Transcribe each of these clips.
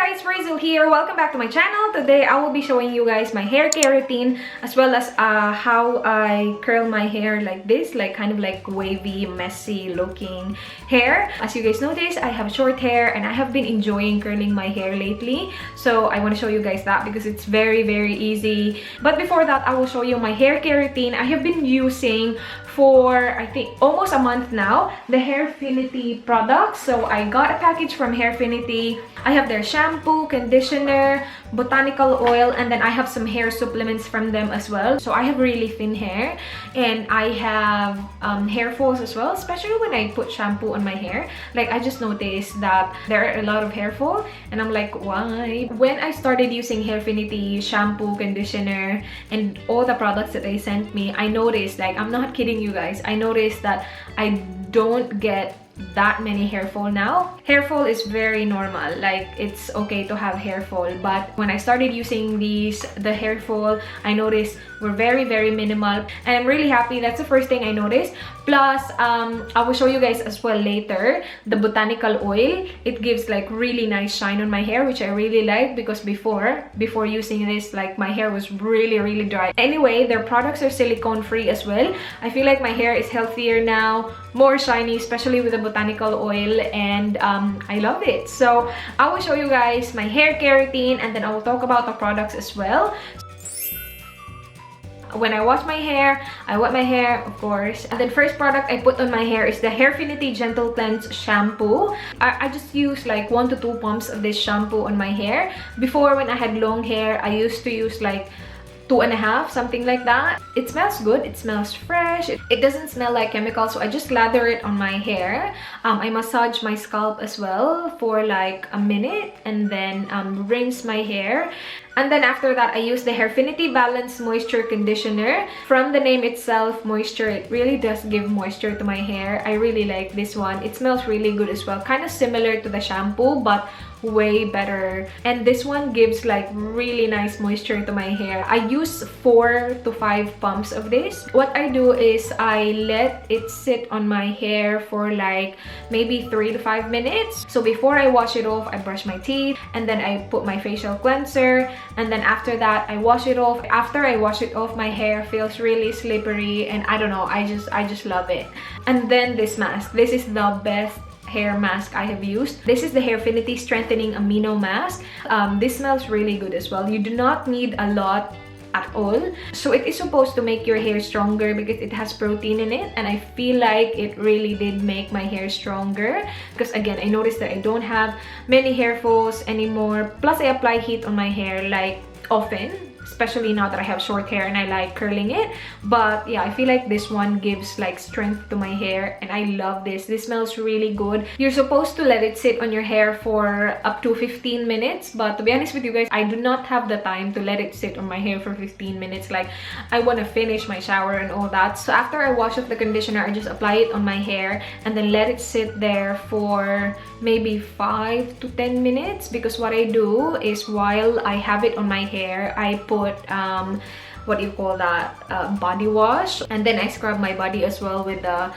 guys, Rachel here. Welcome back to my channel. Today I will be showing you guys my hair care routine as well as how I curl my hair like this, like kind of like wavy, messy looking hair. As you guys notice, I have short hair and I have been enjoying curling my hair lately. So I want to show you guys that because it's very easy. But before that, I will show you my hair care routine. I have been using for I think almost a month now the Hairfinity products. So I got a package from Hairfinity. I have their shampoo, conditioner, botanical oil, and then I have some hair supplements from them as well. So I have really thin hair and I have hair falls as well, especially when I put shampoo on my hair. Like I just noticed that there are a lot of hair fall and I'm like, why? When I started using Hairfinity shampoo, conditioner, and all the products that they sent me, I noticed, like I'm not kidding you guys, I noticed that I don't get that many hair fall now. Hair fall is very normal, like it's okay to have hair fall, but when I started using these, the hair fall I noticed were very minimal, and I'm really happy. That's the first thing I noticed. Plus I will show you guys as well later the botanical oil. It gives like really nice shine on my hair, which I really like, because before using this, like my hair was really dry. Anyway, their products are silicone free as well. I feel like my hair is healthier now, more shiny, especially with the botanical oil, and I love it. So I will show you guys my hair care routine and then I will talk about the products as well. When I wash my hair, I wet my hair, of course. And then first product I put on my hair is the Hairfinity Gentle Cleanse Shampoo. I just use like 1 to 2 pumps of this shampoo on my hair. Before, when I had long hair, I used to use like 2.5, something like that. It smells good, it smells fresh, it doesn't smell like chemicals, so I just lather it on my hair. I massage my scalp as well for like a minute and then rinse my hair. And then after that, I use the Hairfinity Balance Moisture Conditioner. From the name itself, moisture, it really does give moisture to my hair. I really like this one. It smells really good as well. Kind of similar to the shampoo, but way better. And this one gives like really nice moisture to my hair. I use 4 to 5 pumps of this. What I do is I let it sit on my hair for like maybe 3 to 5 minutes. So before I wash it off, I brush my teeth and then I put my facial cleanser. And then after that, I wash it off. After I wash it off, my hair feels really slippery and I don't know, I just love it. And then this mask. This is the best hair mask I have used. This is the Hairfinity Strengthening Amino Mask. This smells really good as well. You do not need a lot at all. So it is supposed to make your hair stronger because it has protein in it, and I feel like it really did make my hair stronger because again, I noticed that I don't have many hair falls anymore. Plus I apply heat on my hair like often, especially now that I have short hair and I like curling it. But yeah, I feel like this one gives like strength to my hair and I love this. This smells really good. You're supposed to let it sit on your hair for up to 15 minutes, but to be honest with you guys, I do not have the time to let it sit on my hair for 15 minutes. Like I want to finish my shower and all that. So after I wash off the conditioner, I just apply it on my hair and then let it sit there for maybe 5 to 10 minutes, because what I do is while I have it on my hair, I put what do you call that, body wash, and then I scrub my body as well with the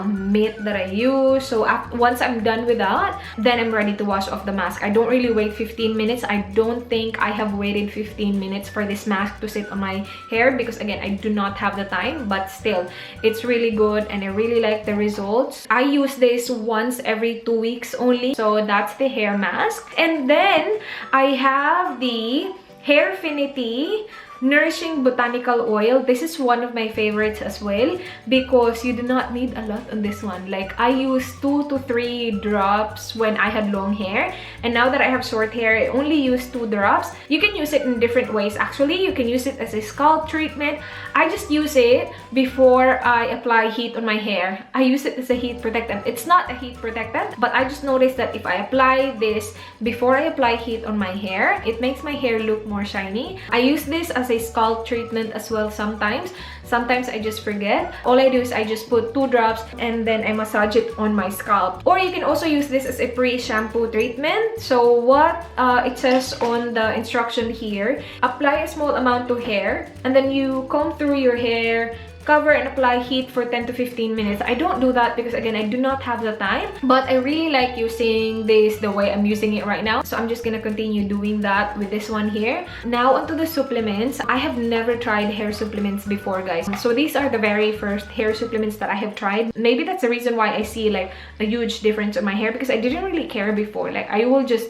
mitt that I use. So once I'm done with that, then I'm ready to wash off the mask. I don't really wait 15 minutes. I don't think I have waited 15 minutes for this mask to sit on my hair because again, I do not have the time, but still it's really good and I really like the results. I use this once every 2 weeks only. So that's the hair mask. And then I have the Hairfinity Nourishing Botanical Oil. This is one of my favorites as well because you do not need a lot on this one. Like I use 2 to 3 drops when I had long hair, and now that I have short hair, I only use 2 drops. You can use it in different ways. Actually, you can use it as a scalp treatment. I just use it before I apply heat on my hair. I use it as a heat protectant. It's not a heat protectant, but I just noticed that if I apply this before I apply heat on my hair, it makes my hair look more shiny. I use this as a scalp treatment as well sometimes. Sometimes I just forget. All I do is I just put 2 drops and then I massage it on my scalp. Or you can also use this as a pre-shampoo treatment. So what it says on the instruction here, apply a small amount to hair and then you comb through your hair cover and apply heat for 10 to 15 minutes. I don't do that because again, I do not have the time, but I really like using this the way I'm using it right now. So I'm just gonna continue doing that with this one here. Now onto the supplements. I have never tried hair supplements before, guys. So these are the very first hair supplements that I have tried. Maybe that's the reason why I see like a huge difference on my hair, because I didn't really care before. Like I will just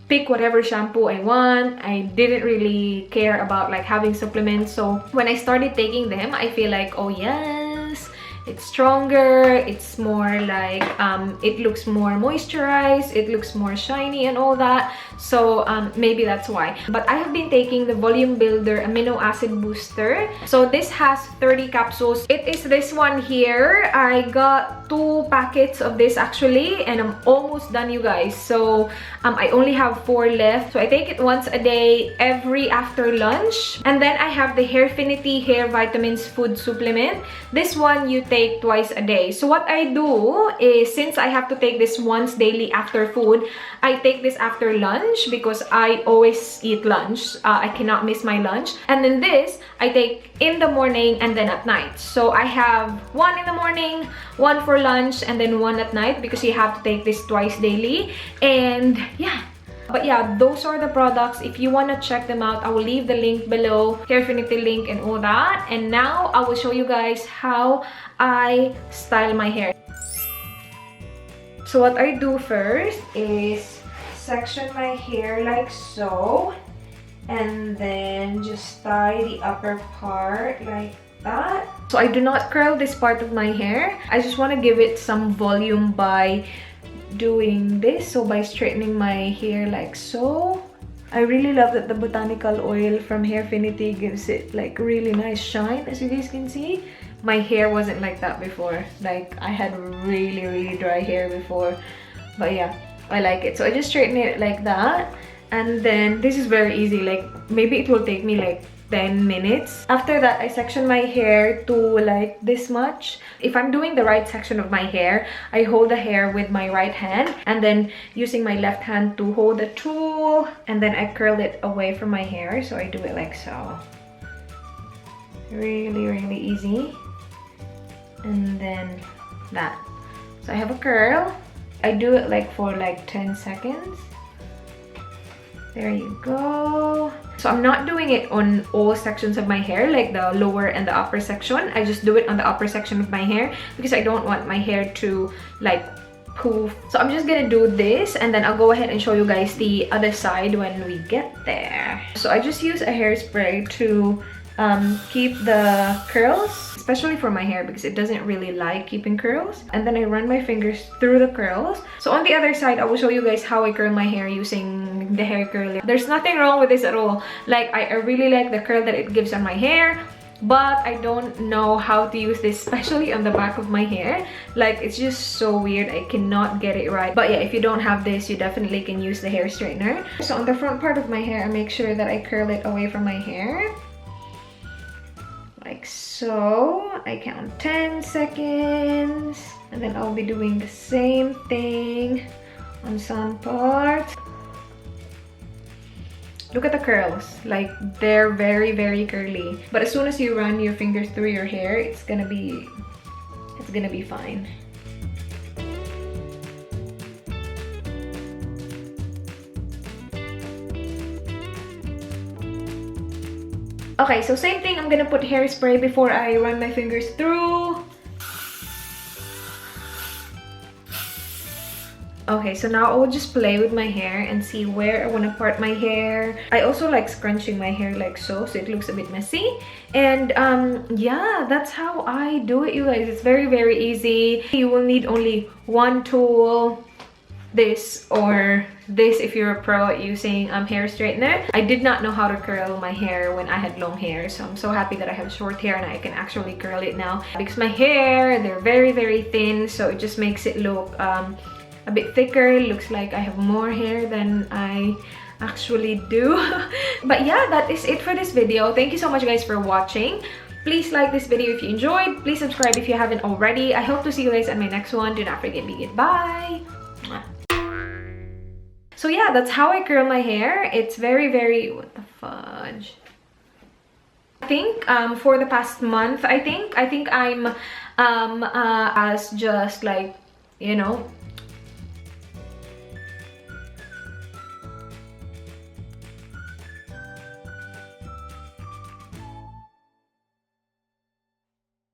pick whatever shampoo I want. I didn't really care about like having supplements. So when I started taking them, I feel like, oh yes, it's stronger, it's more like it looks more moisturized, it looks more shiny and all that. So maybe that's why. But I have been taking the Volume Builder Amino Acid Booster. So this has 30 capsules. It is this one here. I got 2 packets of this actually, and I'm almost done, you guys. So I only have 4 left. So I take it once a day, every after lunch. And then I have the Hairfinity Hair Vitamins Food Supplement. This one you take twice a day. So what I do is, since I have to take this once daily after food, I take this after lunch because I always eat lunch. I cannot miss my lunch. And then this I take in the morning and then at night. So I have 1 in the morning, 1 for lunch, and then 1 at night, because you have to take this twice daily. And yeah. But yeah, those are the products. If you want to check them out, I will leave the link below, Hairfinity link and all that. And now I will show you guys how I style my hair. So what I do first is section my hair like so, and then just tie the upper part like that. So I do not curl this part of my hair. I just want to give it some volume by doing this, so by straightening my hair like so. I really love that the botanical oil from Hairfinity gives it like really nice shine, as you guys can see. My hair wasn't like that before. Like I had really dry hair before, but yeah, I like it. So I just straighten it like that, and then this is very easy. Like maybe it will take me like 10 minutes. After that, I section my hair to like this much. If I'm doing the right section of my hair, I hold the hair with my right hand, and then using my left hand to hold the tool, and then I curl it away from my hair. So I do it like so. Really easy. And then that. So I have a curl. I do it like for like 10 seconds. There you go. So I'm not doing it on all sections of my hair, like the lower and the upper section. I just do it on the upper section of my hair because I don't want my hair to like poof. So I'm just gonna do this, and then I'll go ahead and show you guys the other side when we get there. So I just use a hairspray to keep the curls, especially for my hair because it doesn't really like keeping curls. And then I run my fingers through the curls. So on the other side, I will show you guys how I curl my hair using the hair curler. There's nothing wrong with this at all. Like I really like the curl that it gives on my hair, but I don't know how to use this, especially on the back of my hair. Like it's just so weird. I cannot get it right. But yeah, if you don't have this, you definitely can use the hair straightener. So on the front part of my hair, I make sure that I curl it away from my hair. Like so. I count 10 seconds, and then I'll be doing the same thing on some parts. Look at the curls, like they're very curly. But as soon as you run your fingers through your hair, it's gonna be fine. Okay, so same thing, I'm gonna put hairspray before I run my fingers through. Okay, so now I will just play with my hair and see where I want to part my hair. I also like scrunching my hair like so it looks a bit messy. And yeah, that's how I do it, you guys. It's very easy. You will need only one tool, this or this if you're a pro at using hair straightener. I did not know how to curl my hair when I had long hair, so I'm so happy that I have short hair and I can actually curl it now. Because my hair, they're very thin, so it just makes it look a bit thicker. It looks like I have more hair than I actually do. But yeah, that is it for this video. Thank you so much, guys, for watching. Please like this video if you enjoyed. Please subscribe if you haven't already. I hope to see you guys on my next one. Do not forget to goodbye. So yeah, that's how I curl my hair. It's very, what the fudge? think for the past month, I think I'm as just like, you know,